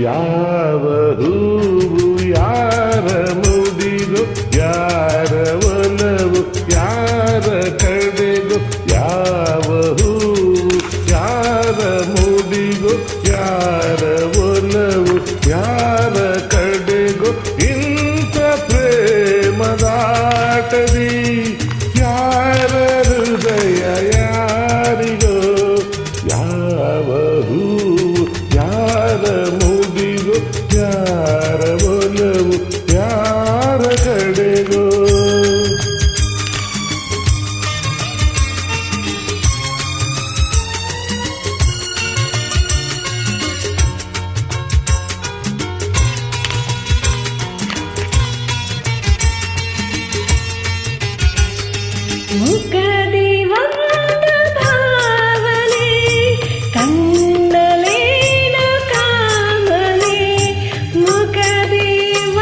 ಯಾವ ಹೂವು ಯಾರ ಮುಡಿಗೋ, ಯಾರ ಒಲವು ಯಾರ ಕಡೆಗೋ, ಯಾವ ಹೂವು ಯಾರ ಮುಡಿಗೋ, ಯಾರ ಒಲವು ಯಾರ ಕಡೆಗೋ, ಇಂಥ ಪ್ರೇಮದಾಟದಿ ಯಾರ ಹೃದಯ ಯಾರಿಗೋ, ಯಾವ ಹೂವು ಯಾರ ಮುಡಿಗೋ, ಯಾರ ಒಲವು ಯಾರ ಕಡೆಗೋ. ಮುಖದಿ ಒಂದು ಭಾವನೆ, ಕಣ್ಣಲೇನು ಕಾಮನೆ, ಮುಖದಿ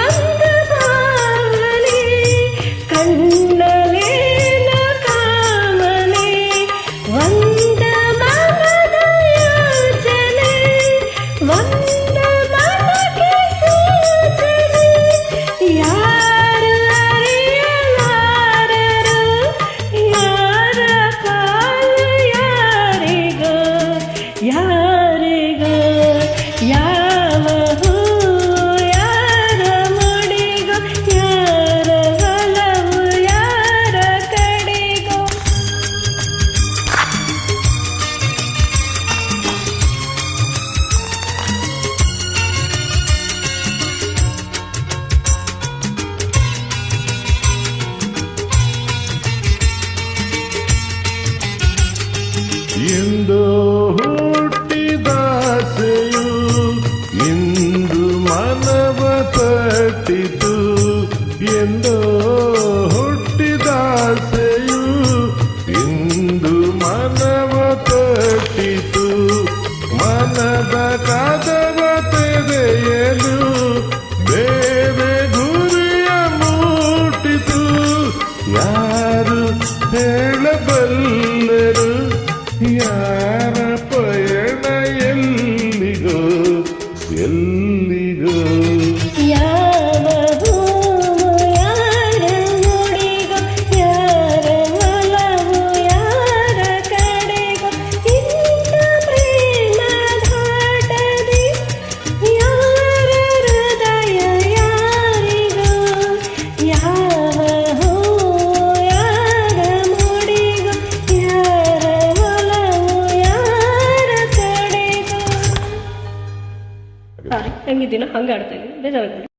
ಒಂದು ಭಾವನೆ, ಕಣ್ಣಲೇನು ಕಾಮನೆ, ಒಂದ ಮನದ ಯೋಚನೆ, ಒಂದ ಮನಕ್ಕೆ ಸೂಚನೆ, ಯಾರು ಅರಿಯಲಾರರು, ಯಾರ ಪಾಲು ಯಾರಿಗೋ, ಯಾರಿಗೋ, ಯಾವ ಹೂ ಯಾರ ಮುಡಿಗೋ, ಯಾರ ಒಲವು ಯಾರ ಕಡೆಗೋ. ಎಂದೋ ಹುಟ್ಟಿದಾಸೆಯು ಇಂದು ಮನವ ತಟ್ಟಿತು, ಎಂದೋ ಹುಟ್ಟಿದಾಸೆಯು ಇಂದು ಮನವ ತಟ್ಟಿತು, ಮನದ ಕದವ ತೆರೆಯಲು ಬೇರೆ ಗುರಿಯ ಮೂಟಿತು, ಯಾರು ಹೇಳಬಲ್ಲರು ಯಾರ ಪಯಣ ಎಲ್ಲಿಗೋ, ಎಲ್ಲಿಗೋ. ಯಾವ ಹೂವು ಯಾರ ಮುಡಿಗೋ, ಯಾರ ಒಲವು ಯಾರ ಕಡೆಗೋ, ಇಂಥ ಪ್ರೇಮದಾಟದಿ ಯಾರ ಹೃದಯ ಯಾರಿಗೋ, ಯಾವ ಹೂವು ಯಾರ ಮುಡಿಗೋ, ಯಾರ ಒಲವು ಯಾರ ಕಡೆಗೋ. ಸಾರಿ, ಹೆಂಗಿದ್ದೀನೋ ಹಂಗೆ ಆಡ್ತಾ ಇದ್ದೀನಿ, ಬೇಜಾರಾಗ್ತೀನಿ.